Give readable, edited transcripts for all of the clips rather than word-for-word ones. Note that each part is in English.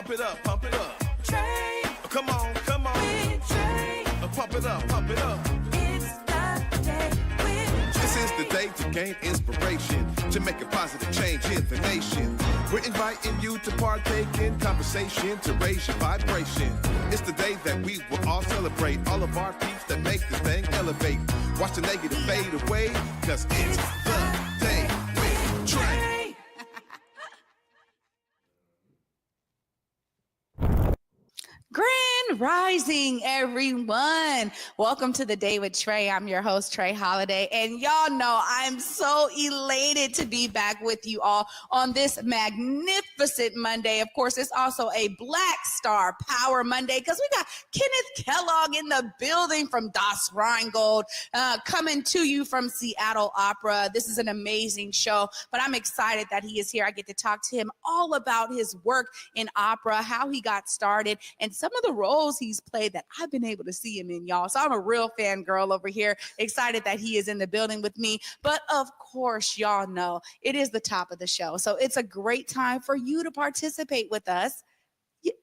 Pump it up, pump it up. Trae. Come on, come on. With Trae. Pump it up, pump it up. It's the day with Trae. This is the day to gain inspiration, to make a positive change in the nation. We're inviting you to partake in conversation, to raise your vibration. It's the day that we will all celebrate all of our peeps that make this thing elevate. Watch the negative fade away, cause it's the day with Trae. Grand Rising, everyone. Welcome to the Day with Trae. I'm your host, Trae Holiday, and y'all know I'm so elated to be back with you all on this magnificent Monday. Of course, it's also a Black Star Power Monday because we got Kenneth Kellogg in the building from Das Rheingold, coming to you from Seattle Opera. This is an amazing show, but I'm excited that he is here. I get to talk to him all about his work in opera, how he got started, and some of the roles he's played that I've been able to see him in, y'all. So I'm a real fangirl over here, excited that he is in the building with me. But of course, y'all know it is the top of the show. So it's a great time for you to participate with us. You.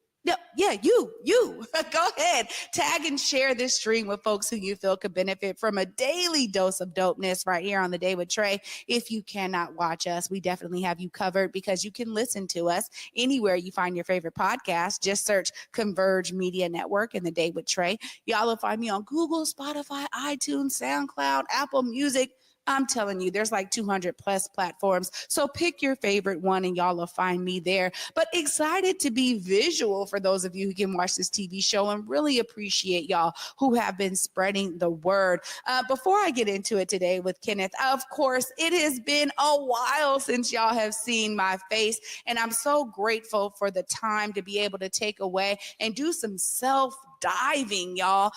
Go ahead. Tag and share this stream with folks who you feel could benefit from a daily dose of dopeness right here on the Day with Trae. If you cannot watch us, we definitely have you covered because you can listen to us anywhere you find your favorite podcast. Just search Converge Media Network and the Day with Trae. Y'all will find me on Google, Spotify, iTunes, SoundCloud, Apple Music. I'm telling you, there's like 200 plus platforms. So pick your favorite one and y'all will find me there. But excited to be visual for those of you who can watch this TV show, and really appreciate y'all who have been spreading the word. Before I get into it today with Kenneth, of course, it has been a while since y'all have seen my face, and I'm so grateful for the time to be able to take away and do some self-diving, y'all,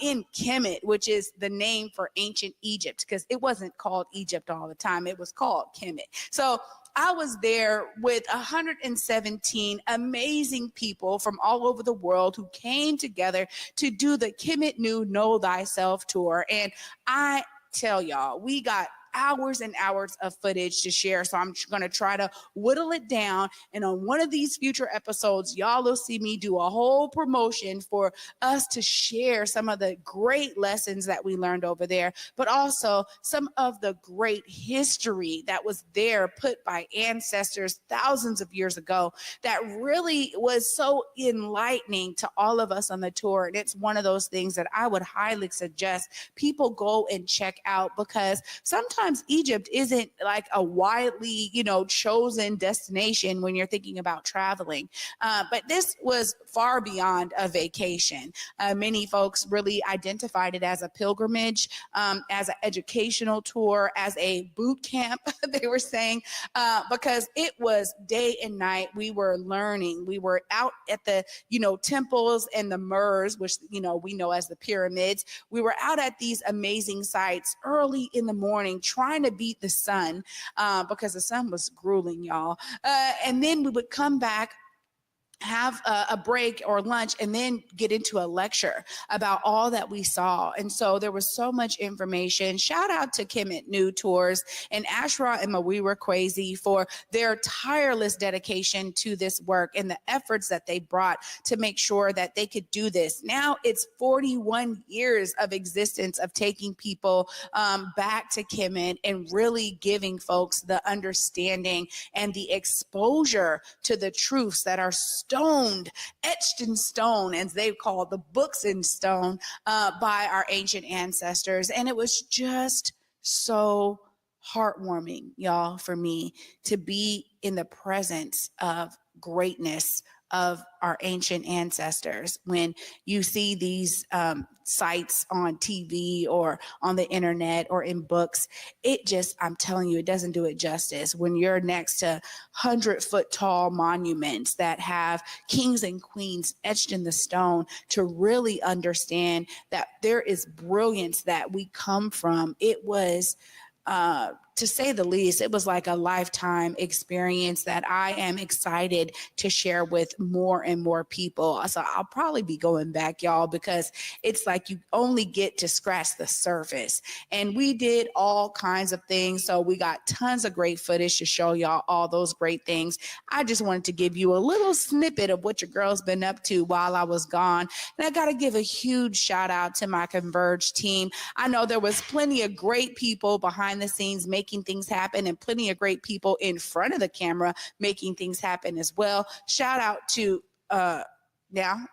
in Kemet, which is the name for ancient Egypt, because it wasn't called Egypt all the time. It was called Kemet. So I was there with 117 amazing people from all over the world who came together to do the Kemet New Know Thyself tour. And I tell y'all, we got hours and hours of footage to share. So I'm going to try to whittle it down. And on one of these future episodes, y'all will see me do a whole promotion for us to share some of the great lessons that we learned over there, but also some of the great history that was there put by ancestors thousands of years ago that really was so enlightening to all of us on the tour. And it's one of those things that I would highly suggest people go and check out, because sometimes Egypt isn't like a widely, chosen destination when you're thinking about traveling. But this was far beyond a vacation. Many folks really identified it as a pilgrimage, as an educational tour, as a boot camp, they were saying, because it was day and night. We were learning. We were out at the, temples and the murs, which, we know as the pyramids. We were out at these amazing sites early in the morning, trying to beat the sun, because the sun was grueling, y'all. And then we would come back, have a break or lunch, and then get into a lecture about all that we saw. And so there was so much information. Shout out to Kemet New Tours and Ashra and Mawiwa Kwesi for their tireless dedication to this work and the efforts that they brought to make sure that they could do this. Now it's 41 years of existence of taking people back to Kemet and really giving folks the understanding and the exposure to the truths that are etched in stone, as they call the books in stone, by our ancient ancestors. And it was just so heartwarming, y'all, for me to be in the presence of greatness of our ancient ancestors. When you see these sites on TV or on the internet or in books, I'm telling you, it doesn't do it justice. When you're next to 100-foot tall monuments that have kings and queens etched in the stone, to really understand that there is brilliance that we come from. It was to say the least, it was like a lifetime experience that I am excited to share with more and more people. So I'll probably be going back, y'all, because it's like you only get to scratch the surface. And we did all kinds of things. So we got tons of great footage to show y'all all those great things. I just wanted to give you a little snippet of what your girl's been up to while I was gone. And I got to give a huge shout out to my Converge team. I know there was plenty of great people behind the scenes making things happen, and plenty of great people in front of the camera making things happen as well. Shout out to now.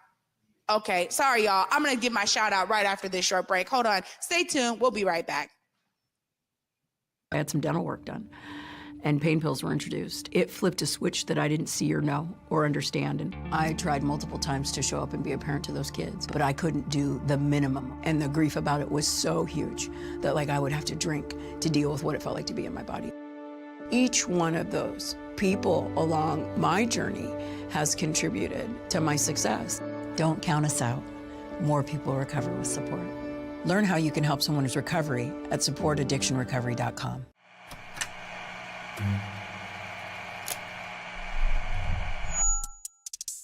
Okay, sorry y'all. I'm gonna give my shout out right after this short break. Hold on, stay tuned. We'll be right back. I had some dental work done, and pain pills were introduced. It flipped a switch that I didn't see or know or understand. And I tried multiple times to show up and be a parent to those kids, but I couldn't do the minimum. And the grief about it was so huge that like I would have to drink to deal with what it felt like to be in my body. Each one of those people along my journey has contributed to my success. Don't count us out. More people recover with support. Learn how you can help someone's recovery at supportaddictionrecovery.com.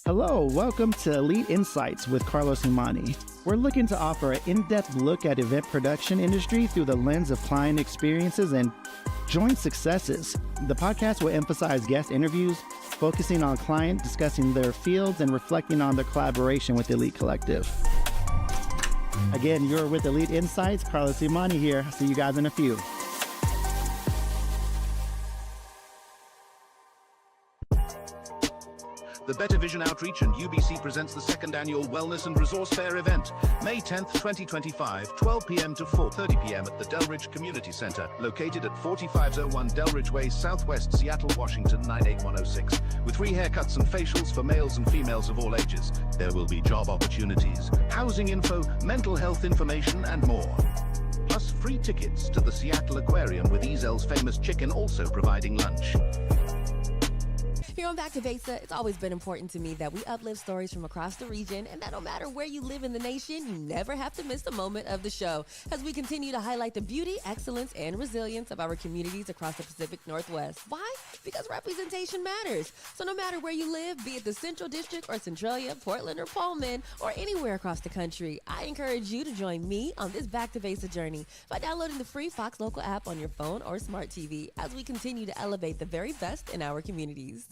Hello, welcome to Elite Insights with Carlos Imani. We're looking to offer an in-depth look at event production industry through the lens of client experiences and joint successes. The podcast will emphasize guest interviews, focusing on client, discussing their fields, and reflecting on their collaboration with Elite Collective. Again, you're with Elite Insights. Carlos Imani here. See you guys in a few. The Better Vision Outreach and UBC presents the second annual Wellness and Resource Fair event, May 10th, 2025, 12 p.m. to 4:30 p.m. at the Delridge Community Center, located at 4501 Delridge Way, Southwest Seattle, Washington, 98106. With free haircuts and facials for males and females of all ages. There will be job opportunities, housing info, mental health information, and more. Plus free tickets to the Seattle Aquarium with Ezel's Famous Chicken also providing lunch. Here on Back to Besa, it's always been important to me that we uplift stories from across the region, and that no matter where you live in the nation, you never have to miss a moment of the show as we continue to highlight the beauty, excellence, and resilience of our communities across the Pacific Northwest. Why? Because representation matters. So no matter where you live, be it the Central District or Centralia, Portland or Pullman, or anywhere across the country, I encourage you to join me on this Back to Besa journey by downloading the free Fox Local app on your phone or smart TV as we continue to elevate the very best in our communities.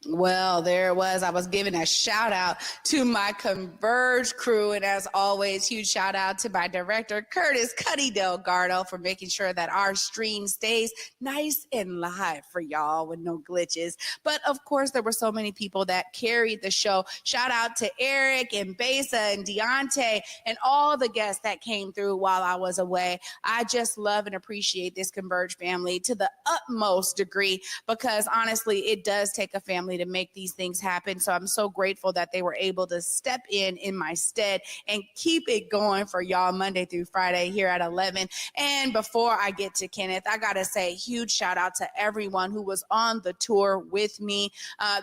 Well, there it was. I was giving a shout out to my Converge crew. And as always, huge shout out to my director, Curtis Cuddy Delgado, for making sure that our stream stays nice and live for y'all with no glitches. But of course, there were so many people that carried the show. Shout out to Eric and Besa and Deontay and all the guests that came through while I was away. I just love and appreciate this Converge family to the utmost degree, because honestly, it does take a family to make these things happen. So I'm so grateful that they were able to step in my stead and keep it going for y'all Monday through Friday here at 11. And before I get to Kenneth, I got to say huge shout out to everyone who was on the tour with me.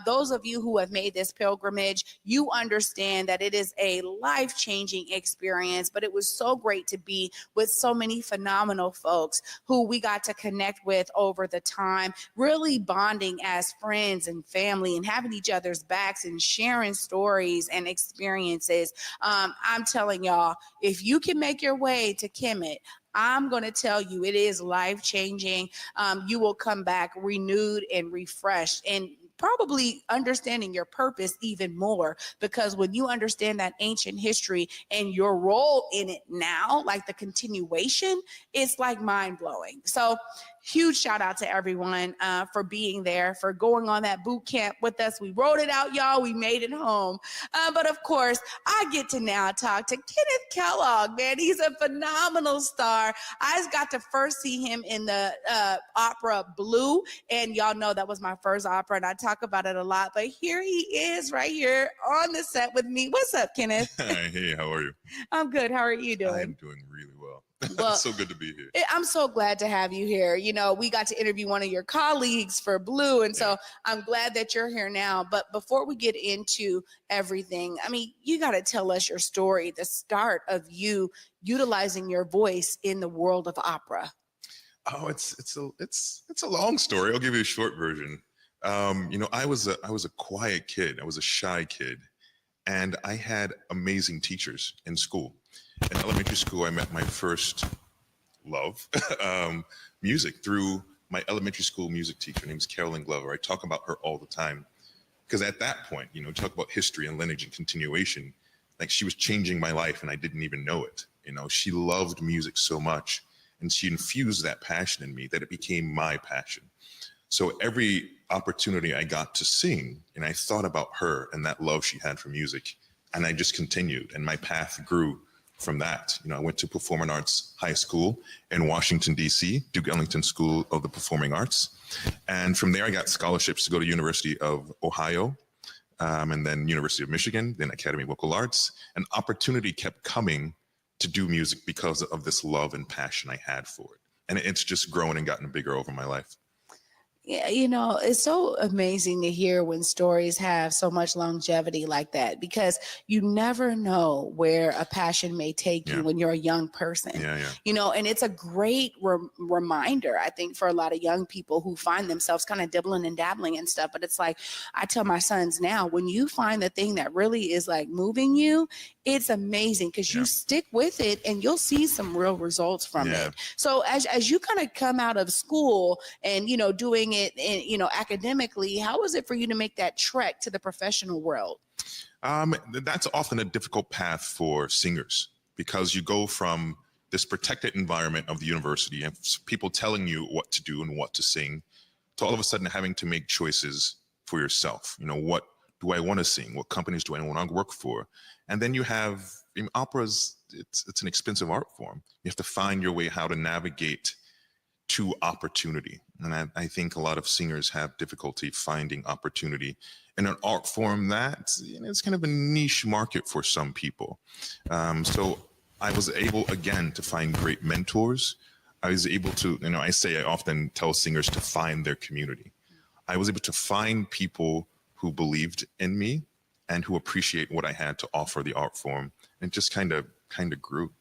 Those of you who have made this pilgrimage, you understand that it is a life-changing experience, but it was so great to be with so many phenomenal folks who we got to connect with over the time, really bonding as friends and family and having each other's backs and sharing stories and experiences. I'm telling y'all, if you can make your way to Kemet, I'm going to tell you, it is life-changing. You will come back renewed and refreshed, and probably understanding your purpose even more, because when you understand that ancient history and your role in it now, like the continuation, it's like mind-blowing. So huge shout out to everyone for being there, for going on that boot camp with us. We wrote it out, y'all. We made it home. But of course, I get to now talk to Kenneth Kellogg, man. He's a phenomenal star. I just got to first see him in the opera Blue, and y'all know that was my first opera, and I talk about it a lot. But here he is right here on the set with me. What's up, Kenneth? Hey, how are you? I'm good. How are you doing? I am doing really well. Well, so good to be here. I'm so glad to have you here. You know, we got to interview one of your colleagues for Blue, and so I'm glad that you're here now. But before we get into everything, I mean, you got to tell us your story, the start of you utilizing your voice in the world of opera. Oh, it's a long story. I'll give you a short version. I was a quiet kid. I was a shy kid, and I had amazing teachers in school. In elementary school, I met my first love, music, through my elementary school music teacher. Her name is Carolyn Glover. I talk about her all the time because at that point, talk about history and lineage and continuation. Like, she was changing my life, and I didn't even know it. She loved music so much, and she infused that passion in me that it became my passion. So every opportunity I got to sing, and I thought about her and that love she had for music, and I just continued, and my path grew from that. I went to Performing Arts High School in Washington, D.C., Duke Ellington School of the Performing Arts. And from there, I got scholarships to go to University of Ohio, and then University of Michigan, then Academy of Vocal Arts. An opportunity kept coming to do music because of this love and passion I had for it. And it's just grown and gotten bigger over my life. Yeah, it's so amazing to hear when stories have so much longevity like that, because you never know where a passion may take you when you're a young person. And it's a great reminder, I think, for a lot of young people who find themselves kind of dibbling and dabbling and stuff. But it's like, I tell my sons now, when you find the thing that really is like moving you, it's amazing, because you stick with it and you'll see some real results from it. So as you kind of come out of school and, doing it, in, academically, how was it for you to make that trek to the professional world? That's often a difficult path for singers, because you go from this protected environment of the university and people telling you what to do and what to sing, to all of a sudden having to make choices for yourself. What do I want to sing? What companies do I want to work for? And then you have, opera's, it's an expensive art form. You have to find your way how to navigate to opportunity. And I think a lot of singers have difficulty finding opportunity in an art form that it's kind of a niche market for some people. So I was able, again, to find great mentors. I was able to, I often tell singers to find their community. I was able to find people who believed in me and who appreciate what I had to offer the art form, and just kind of grew.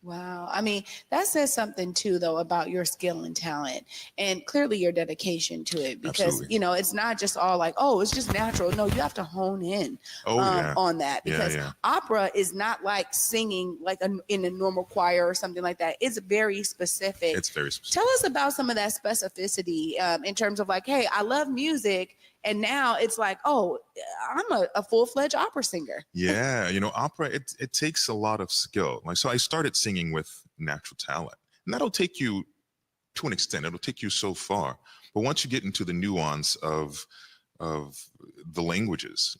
Wow. I mean, that says something too, though, about your skill and talent, and clearly your dedication to it, because, Absolutely. it's not just all like, oh, it's just natural. No, you have to hone in on that, because opera is not like singing like in a normal choir or something like that. It's very specific. It's very specific. Tell us about some of that specificity in terms of like, hey, I love music. And now it's like, oh, I'm a full-fledged opera singer. Yeah, opera, it takes a lot of skill. So I started singing with natural talent. And that'll take you to an extent. It'll take you so far. But once you get into the nuance of the languages,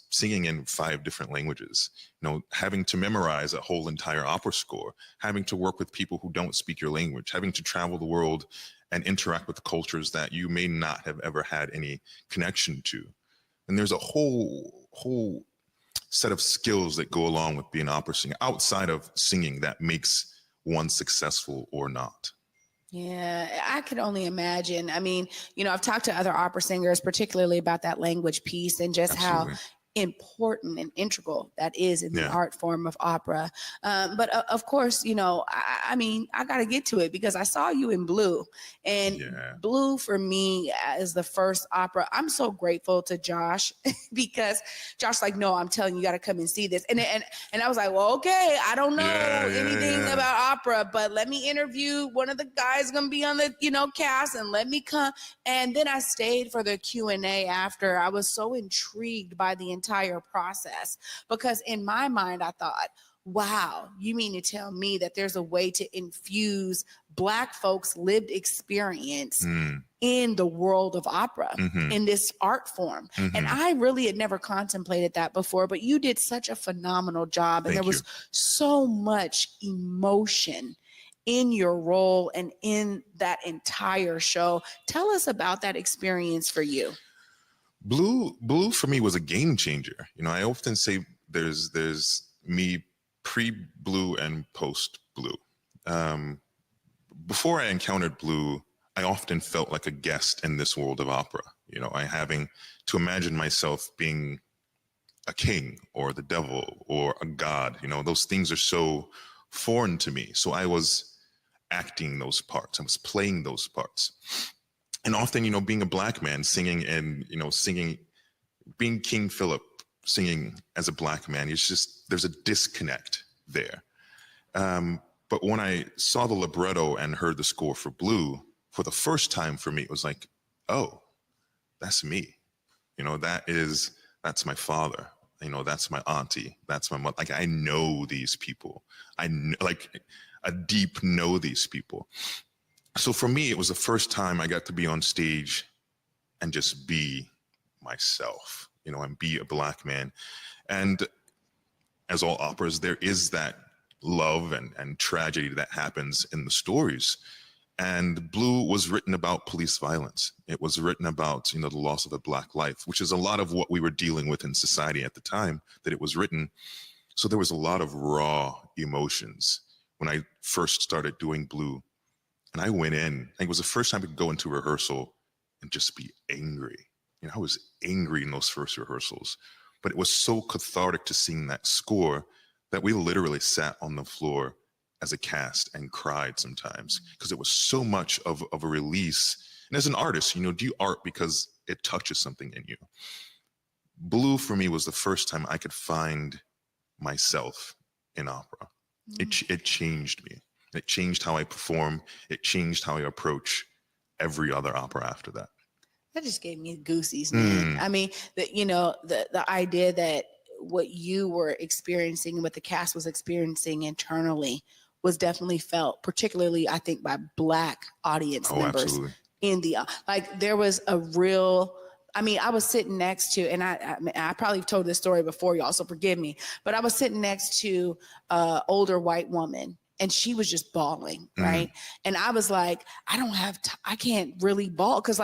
singing in 5 different languages, having to memorize a whole entire opera score, having to work with people who don't speak your language, having to travel the world and interact with cultures that you may not have ever had any connection to. And there's a whole set of skills that go along with being an opera singer outside of singing that makes one successful or not. Yeah, I could only imagine. I mean, I've talked to other opera singers, particularly about that language piece and just Absolutely. how important and integral that is in the art form of opera. But of course, I mean, I got to get to it because I saw you in Blue, and Blue for me is the first opera. I'm so grateful to Josh because Josh's like, no, I'm telling you, you got to come and see this. And I was like, well, okay, I don't know anything about opera, but let me interview one of the guys going to be on the, cast, and let me come. And then I stayed for the Q&A after. I was so intrigued by the entire process, because in my mind, I thought, wow, you mean to tell me that there's a way to infuse Black folks' lived experience in the world of opera, in this art form? And I really had never contemplated that before, but you did such a phenomenal job. And there was so much emotion in your role and in that entire show. Tell us about that experience for you. Blue for me was a game changer. I often say there's me pre-Blue and post-Blue. Before I encountered Blue, I often felt like a guest in this world of opera. I having to imagine myself being a king or the devil or a god. Those things are so foreign to me. So I was acting those parts. I was playing those parts. And often, being a Black man singing and, being King Philip singing as a Black man, there's a disconnect there. But when I saw the libretto and heard the score for Blue, for the first time for me, it was like, oh, that's me. That's my father. That's my auntie. That's my mother. Like, I know these people. I deep know these people. So for me, it was the first time I got to be on stage and just be myself, and be a Black man. And as all operas, there is that love and tragedy that happens in the stories. And Blue was written about police violence. It was written about, the loss of a Black life, which is a lot of what we were dealing with in society at the time that it was written. So there was a lot of raw emotions when I first started doing Blue. And I went in, I think it was the first time I could go into rehearsal and just be angry. I was angry in those first rehearsals, but it was so cathartic to sing that score that we literally sat on the floor as a cast and cried sometimes because it was so much of a release. And as an artist, do art because it touches something in you. Blue for me was the first time I could find myself in opera. It changed me. It changed how I perform. It changed how I approach every other opera after that. That just gave me goosies, man. I mean, the idea that what you were experiencing and what the cast was experiencing internally was definitely felt, particularly, I think, by Black audience members. Absolutely. There was a real, I was sitting next to, and I probably told this story before, y'all, so forgive me, but I was sitting next to an older white woman, and she was just bawling, right? And I was like, I can't really bawl because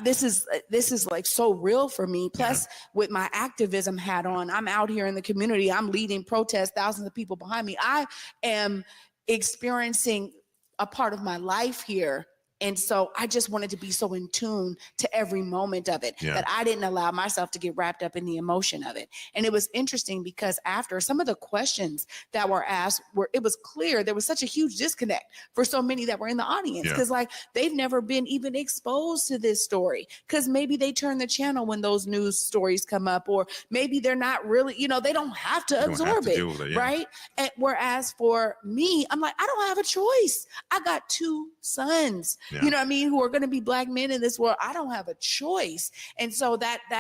this is like so real for me. Plus, with my activism hat on, I'm out here in the community. I'm leading protests, thousands of people behind me. I am experiencing a part of my life here. And so I just wanted to be so in tune to every moment of it that I didn't allow myself to get wrapped up in the emotion of it. And it was interesting because after some of the questions that were asked, it was clear there was such a huge disconnect for so many that were in the audience because they've never been even exposed to this story because maybe they turn the channel when those news stories come up, or maybe they're not really, they don't have to absorb it, right? And whereas for me, I'm like, I don't have a choice. I got 2 sons. You know what I mean? Who are going to be Black men in this world. I don't have a choice. And so that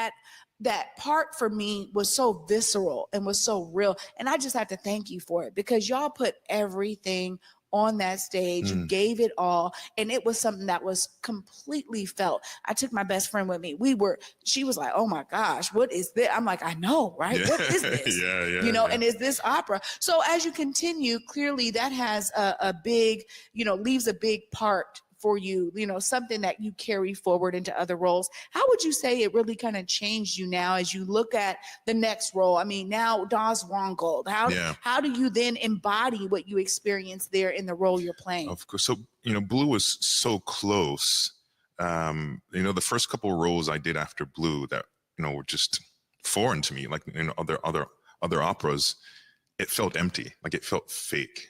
part for me was so visceral and was so real. And I just have to thank you for it because y'all put everything on that stage. You gave it all. And it was something that was completely felt. I took my best friend with me. She was like, oh my gosh, what is this? I'm like, I know, right? What is this? And is this opera? So as you continue, clearly that has a big, leaves a big part for you, something that you carry forward into other roles. How would you say it really kind of changed you now as you look at the next role? Now Das Rheingold, how do you then embody what you experienced there in the role you're playing? Of course. So, Blue was so close. The first couple of roles I did after Blue that, were just foreign to me, like in other operas, it felt empty, like it felt fake,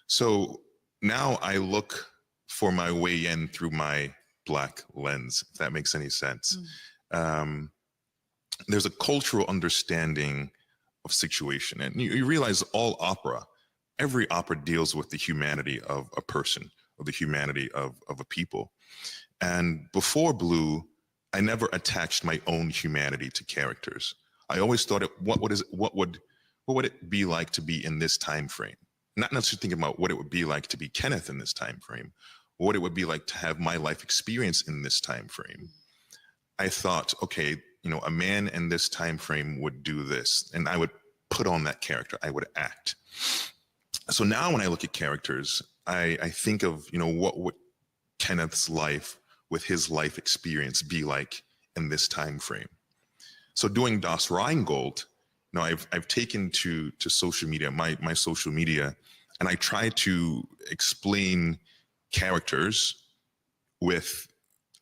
So now I look for my way in through my Black lens, if that makes any sense. There's a cultural understanding of situation. And you realize every opera deals with the humanity of a person, or the humanity of a people. And before Blue, I never attached my own humanity to characters. I always thought, what would it be like to be in this time frame? Not necessarily thinking about what it would be like to be Kenneth in this time frame, what it would be like to have my life experience in this time frame. I thought, okay, a man in this time frame would do this, and I would put on that character. I would act. So now when I look at characters, I think of, what would Kenneth's life with his life experience be like in this time frame? So doing Das Rheingold, I've taken to social media, my social media, and I try to explain characters with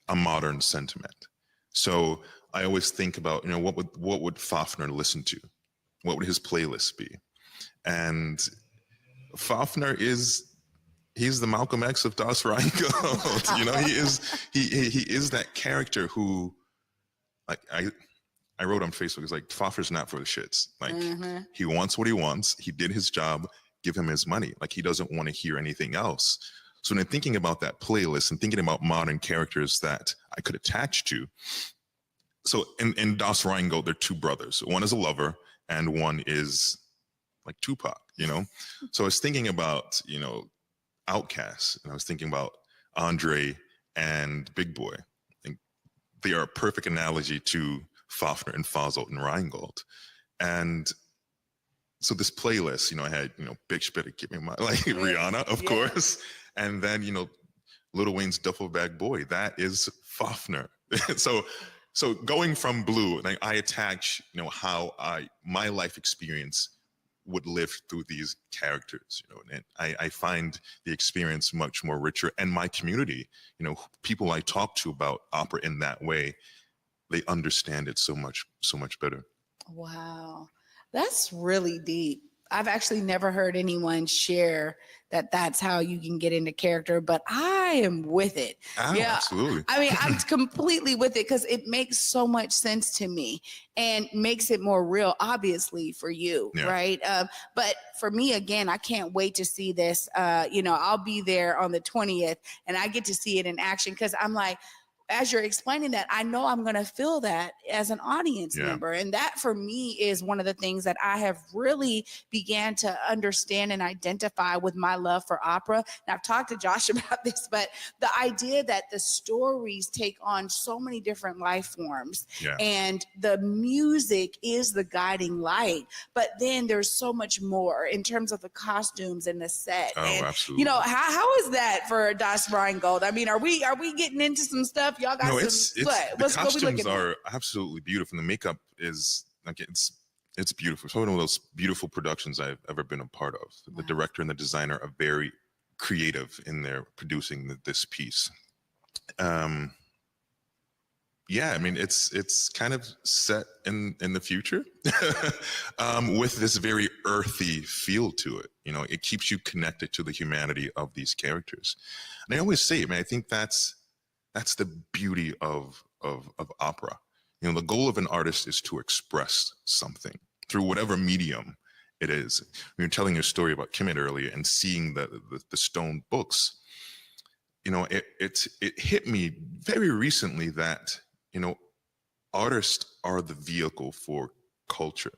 a modern sentiment. So I always think about, what would Fafner listen to? What would his playlist be? And Fafner is he's the Malcolm X of Das Rheingold. You know, he is that character who, like I wrote on Facebook, it's like Fafner's not for the shits. Like he wants what he wants. He did his job. Give him his money. Like he doesn't want to hear anything else. So when thinking about that playlist and thinking about modern characters that I could attach to, so in Das Rheingold, there are two brothers. One is a lover and one is like Tupac, you know? So I was thinking about, you know, Outkast, and I was thinking about Andre and Big Boy. And they are a perfect analogy to Fafner and Fazol and Rheingold. And so this playlist, you know, I had, you know, Big Spitter, Give Me My, like Rihanna, of course. And then, you know, Lil Wayne's Duffel Bag Boy, that is Fafner. So going from Blue, like I attach, you know, how my life experience would live through these characters, you know, and I find the experience much more richer. And my community, you know, people I talk to about opera in that way, they understand it so much better. Wow. That's really deep. I've actually never heard anyone share that that's how you can get into character, but I am with it. Yeah, absolutely. I mean, I'm completely with it because it makes so much sense to me and makes it more real, obviously, for you, right? But for me, again, I can't wait to see this. You know, I'll be there on the 20th and I get to see it in action because I'm like, as you're explaining that, I know I'm going to feel that as an audience member. And that for me is one of the things that I have really began to understand and identify with my love for opera. And I've talked to Josh about this, but the idea that the stories take on so many different life forms and the music is the guiding light, but then there's so much more in terms of the costumes and the set. Oh, and, absolutely. you know, how is that for Das Rheingold? I mean, are we getting into some stuff? Y'all got the costumes are absolutely beautiful. The makeup is like it's beautiful. It's one of those beautiful productions I've ever been a part of. Wow. The director and the designer are very creative in their producing this piece. Yeah, I mean it's kind of set in the future with this very earthy feel to it. You know, it keeps you connected to the humanity of these characters. And I always say, I think that's the beauty of opera. You know, the goal of an artist is to express something through whatever medium it is. When you're telling your story about Kemet earlier and seeing the stone books, you know, it hit me very recently that, you know, artists are the vehicle for culture.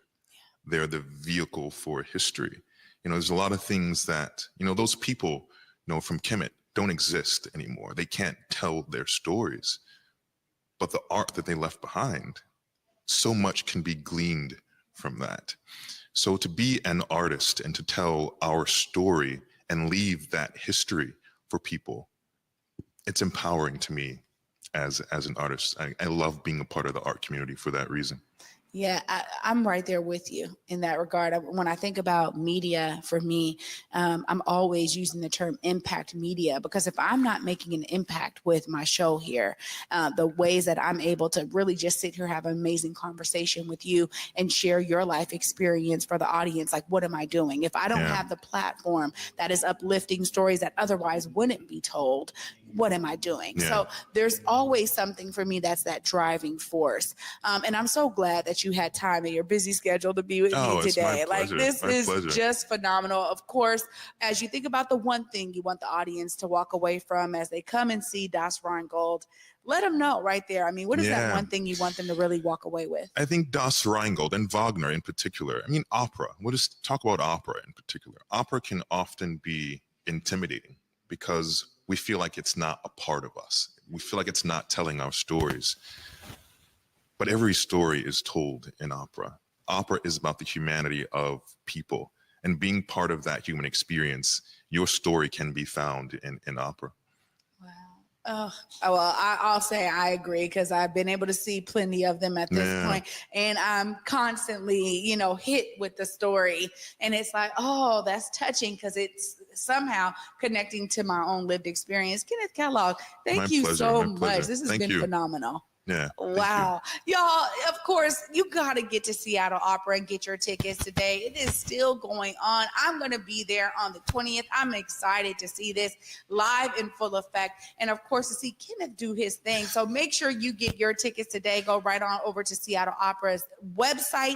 They're the vehicle for history. You know, there's a lot of things that, you know, those people, you know, from Kemet don't exist anymore. They can't tell their stories, but the art that they left behind, so much can be gleaned from that. So to be an artist and to tell our story and leave that history for people, it's empowering to me as an artist. I love being a part of the art community for that reason. Yeah, I'm right there with you in that regard. When I think about media, for me, I'm always using the term impact media, because if I'm not making an impact with my show here, the ways that I'm able to really just sit here, have an amazing conversation with you and share your life experience for the audience, like what am I doing? If I don't have the platform that is uplifting stories that otherwise wouldn't be told, what am I doing? So there's always something for me that's that driving force. And I'm so glad that you had time in your busy schedule to be with me today. Like this is just phenomenal. Of course, as you think about the one thing you want the audience to walk away from as they come and see Das Rheingold, let them know right there. I mean, what is that one thing you want them to really walk away with? I think Das Rheingold and Wagner in particular. I mean, opera. We'll just talk about opera in particular. Opera can often be intimidating because we feel like it's not a part of us. We feel like it's not telling our stories. But every story is told in opera. Opera is about the humanity of people. And being part of that human experience, your story can be found in opera. Wow. Oh, well, I'll say I agree, because I've been able to see plenty of them at this point, and I'm constantly, you know, hit with the story, and it's like, oh, that's touching because it's somehow connecting to my own lived experience. Kenneth Kellogg, thank you so much. This has been phenomenal. Yeah. thank you. Wow. Y'all, of course, you got to get to Seattle Opera and get your tickets today. It is still going on. I'm going to be there on the 20th. I'm excited to see this live in full effect. And of course, to see Kenneth do his thing. So make sure you get your tickets today. Go right on over to Seattle Opera's website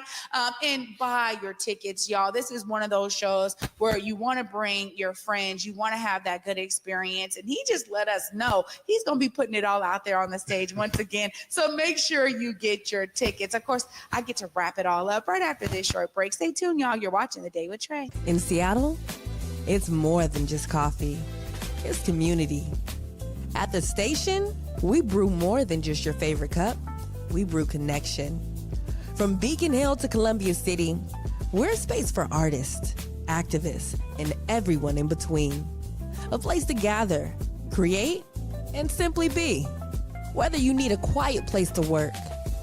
and buy your tickets, y'all. This is one of those shows where you want to bring your friends. You want to have that good experience. And he just let us know he's going to be putting it all out there on the stage once again. So make sure you get your tickets. Of course, I get to wrap it all up right after this short break. Stay tuned, y'all. You're watching The Day with Trae. In Seattle, it's more than just coffee. It's community. At the station, we brew more than just your favorite cup. We brew connection. From Beacon Hill to Columbia City, we're a space for artists, activists, and everyone in between. A place to gather, create, and simply be. Whether you need a quiet place to work,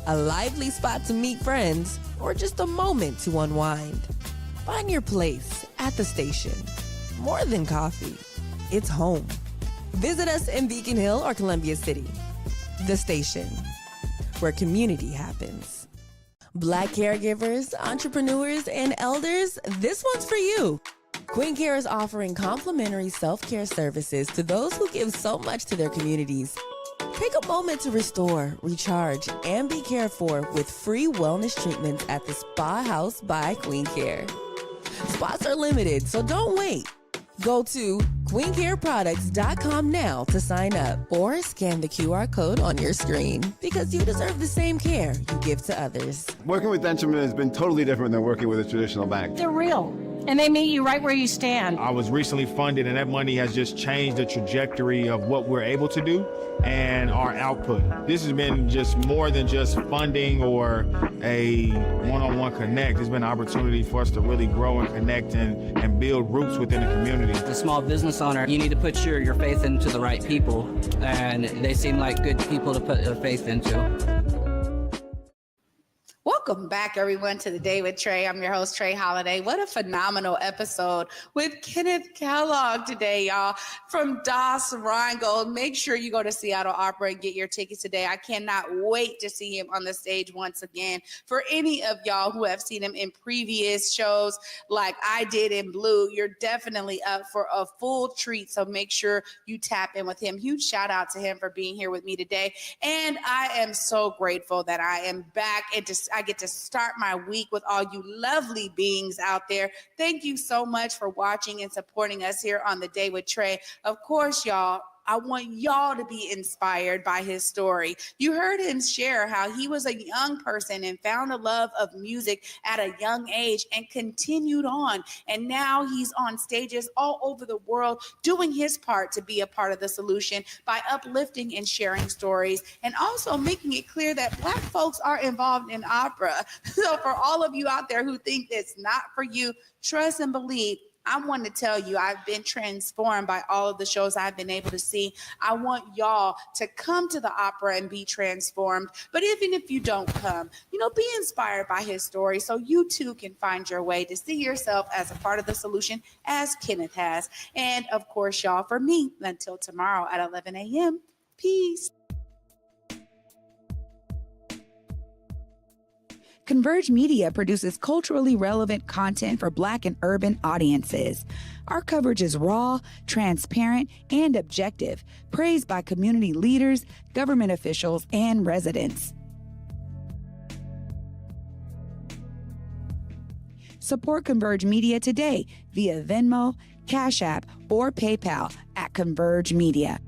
a lively spot to meet friends, or just a moment to unwind, find your place at the station. More than coffee, it's home. Visit us in Beacon Hill or Columbia City. The Station, where community happens. Black caregivers, entrepreneurs, and elders, this one's for you. Queen Care is offering complimentary self-care services to those who give so much to their communities. Take a moment to restore, recharge, and be cared for with free wellness treatments at the Spa House by Queen Care. Spots are limited, so don't wait. Go to queencareproducts.com now to sign up or scan the QR code on your screen because you deserve the same care you give to others. Working with Dentalman has been totally different than working with a traditional bank. They're real, and they meet you right where you stand. I was recently funded, and that money has just changed the trajectory of what we're able to do and our output. This has been just more than just funding or a one-on-one connect. It's been an opportunity for us to really grow and connect and build roots within the community. As a small business owner, you need to put your faith into the right people, and they seem like good people to put their faith into. Welcome back, everyone, to The Day with Trae. I'm your host, Trae Holiday. What a phenomenal episode with Kenneth Kellogg today, y'all, from Das Rheingold. Make sure you go to Seattle Opera and get your tickets today. I cannot wait to see him on the stage once again. For any of y'all who have seen him in previous shows like I did in Blue, you're definitely up for a full treat, so make sure you tap in with him. Huge shout out to him for being here with me today. And I am so grateful that I am back and I get to start my week with all you lovely beings out there. Thank you so much for watching and supporting us here on The Day with Trae. Of course, y'all, I want y'all to be inspired by his story. You heard him share how he was a young person and found a love of music at a young age and continued on. And now he's on stages all over the world doing his part to be a part of the solution by uplifting and sharing stories and also making it clear that Black folks are involved in opera. So for all of you out there who think it's not for you, trust and believe. I want to tell you, I've been transformed by all of the shows I've been able to see. I want y'all to come to the opera and be transformed. But even if you don't come, be inspired by his story so you too can find your way to see yourself as a part of the solution as Kenneth has. And of course, y'all, for me, until tomorrow at 11 a.m., peace. Converge Media produces culturally relevant content for Black and urban audiences. Our coverage is raw, transparent, and objective, praised by community leaders, government officials, and residents. Support Converge Media today via Venmo, Cash App, or PayPal at Converge Media.